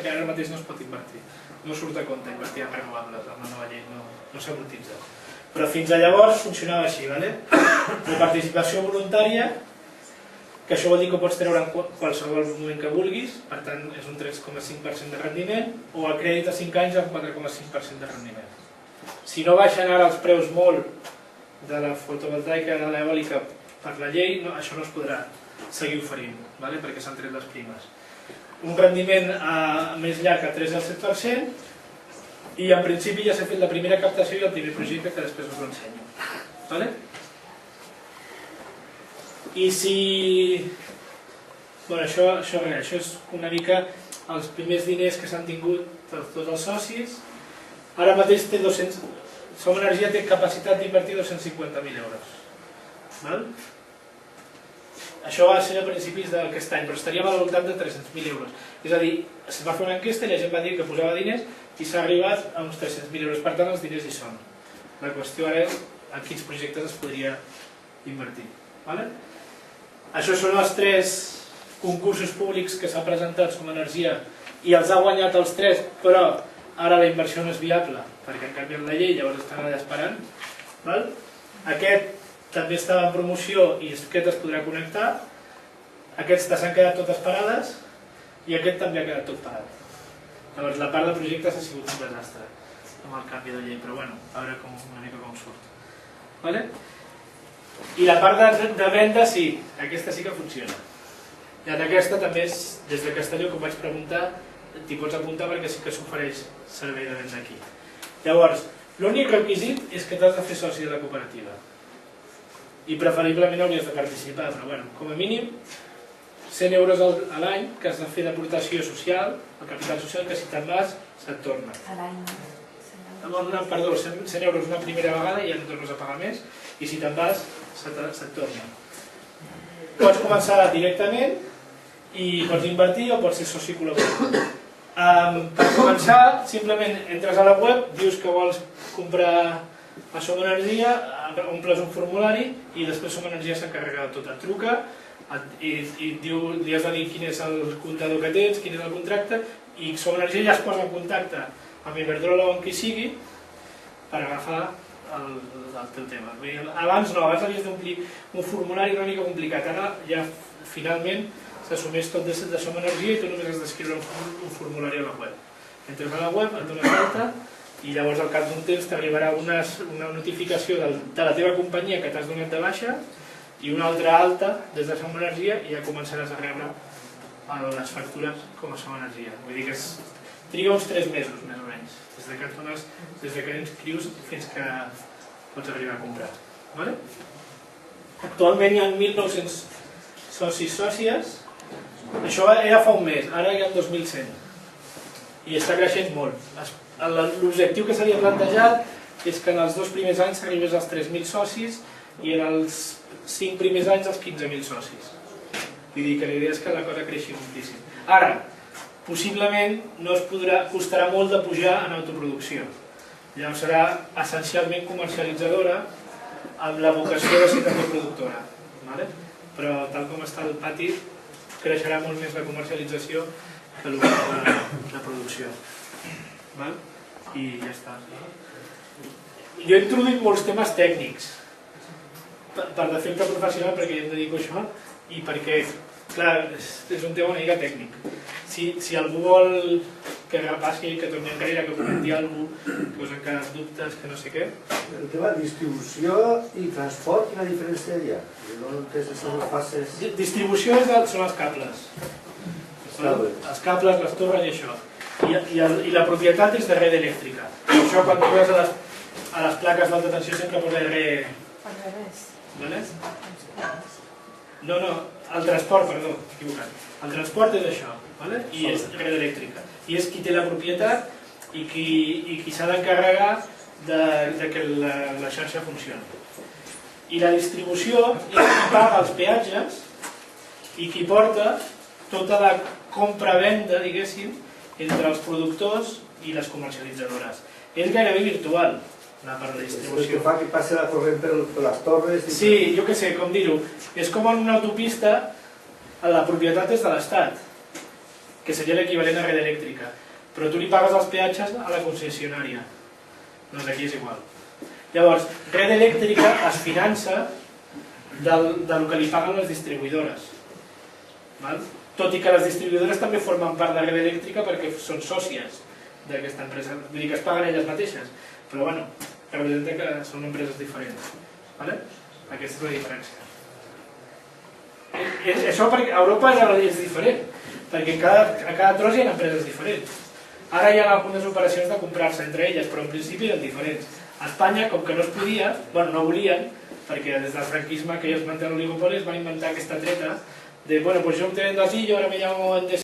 perquè ara mateix no es pot invertir. No surt a compte invertir en renovables, amb la nova llei no s'amortitza. Però fins a llavors funcionava així, la participació voluntària, que això vol dir que ho pots treure en qualsevol moment que vulguis, per tant és un 3,5% de rendiment, o a crèdit a 5 anys amb 4,5% de rendiment. Si no baixen ara els preus molt de la fotovoltaica i de l'eòlica per la llei, això no es podrà seguir oferint, perquè s'han tret les primes. Un rendiment més llarg a 3 al 7%, i en principi ja s'ha fet la primera captació i el primer projecte, que després us ho ensenyo. I si... Això és una mica els primers diners que s'han tingut tots els socis. Ara mateix té 200... Som Energia té capacitat d'invertir 250.000 euros. Això va ser a principis d'aquest any, però estaríem al voltant de 300.000 euros. És a dir, es va fer una enquesta i la gent va dir que posava diners i s'ha arribat a uns 300.000 euros. Per tant, els diners hi són. La qüestió ara és en quins projectes es podria invertir. Això són els 3 concursos públics que s'ha presentat Som Energia i els ha guanyat els 3, però ara la inversió no és viable perquè han canviat la llei, llavors estan allà esperant. Aquest també estava en promoció i aquest es podrà connectar. Aquests s'han quedat totes parades i aquest també ha quedat tot parat. Llavors la part de projectes ha sigut un desastre amb el canvi de llei, però bueno, a veure una mica com surt. I la part de venda sí, aquesta sí que funciona. I en aquesta també és, des de Castelló, que em vaig preguntar, t'hi pots apuntar perquè sí que s'ofereix servei de venda aquí. Llavors, l'únic requisit és que t'has de fer soci de la cooperativa. I preferiblement hauries de participar, però bueno, com a mínim 100 euros a l'any que has de fer d'aportació social, el capital social, que si te'n vas se't torna. A l'any? Perdó, 100 euros una primera vegada i ja no tornes a pagar més, i si te'n vas se't torna. Pots començar directament i pots invertir o pots ser soci col·laborador. Per començar, simplement entres a la web, dius que vols comprar a Som Energia, omples un formulari i després Som Energia s'encarrega de tot. Et truca i li has de dir quin és el comptador que tens, quin és el contracte, i Som Energia ja es posa en contacte amb Iberdrola o amb qui sigui per agafar el teu tema. Abans no, abans havies d'omplir un formulari una mica complicat, ara ja finalment s'assumeix tot de Som Energia i tu només has d'escriure un formulari a la web. Entres a la web, et dones d'alta i llavors al cap d'un temps t'arribarà una notificació de la teva companyia que t'has donat de baixa i una altra alta des de Som Energia i ja començaràs a rebre les factures com a Som Energia. Vull dir que triga uns 3 mesos més o menys, des que inscrius fins que pots arribar a comprar. Actualment hi ha 1.900 socis sòcies. Això era fa un mes, ara hi ha 2.100 i està creixent molt. L'objectiu que s'havia plantejat és que en els 2 primers anys s'arribés als 3.000 socis i en els 5 primers anys als 15.000 socis. Vull dir que la idea és que la cosa creixi moltíssim. Ara, possiblement no es costarà molt de pujar en autoproducció. Llavors serà essencialment comercialitzadora amb la vocació de ser també productora. Però tal com està el pati creixerà molt més la comercialització que la producció. I ja està. Jo he introduït molts temes tècnics per defecte professional perquè jo em dedico a això i perquè, clar, és un tema una mica tècnic. Si algú vol que repassi, que torni enrere, que comenti alguna cosa, que us han quedat dubtes, que no sé què. El tema de distribució i transport, quina diferència hi ha? Distribució són els cables. Els cables, les torres i això. I la propietat és de red elèctrica. Això quan tu vas a les plaques d'alta tensió sempre posa red... Al revés. No, el transport, perdó, equivocat. El transport és això, i és red elèctrica. I és qui té la propietat i qui s'ha d'encarregar que la xarxa funcioni. I la distribució és qui paga els peatges i qui porta tota la compra-venda, diguéssim, entre els productors i les comercialitzadores. És gairebé virtual, la part de distribució. És que fa que passi la corrent per les torres... Sí, jo què sé, com dir-ho. És com en una autopista, la propietat és de l'Estat. que seria l'equivalent a Red Elèctrica, però tu li pagues els peatges a la concessionària. Doncs aquí és igual. Llavors, Red Elèctrica es finança del que li paguen les distribuïdores. Tot i que les distribuïdores també formen part de Red Elèctrica perquè són sòcies d'aquesta empresa, vull dir que es paguen elles mateixes, però bueno, representa que són empreses diferents. Aquesta és la diferència. Això perquè a Europa és diferent, perquè a cada tros hi ha empreses diferents. Ara hi ha algunes operacions de comprar-se entre elles, però en principi eren diferents. A Espanya, com que no es podia, no volien, perquè des del franquisme que ells mantenen l'oligopoli es van inventar aquesta treta de, bueno, pues yo te vendo así, yo ahora me llamo Endesa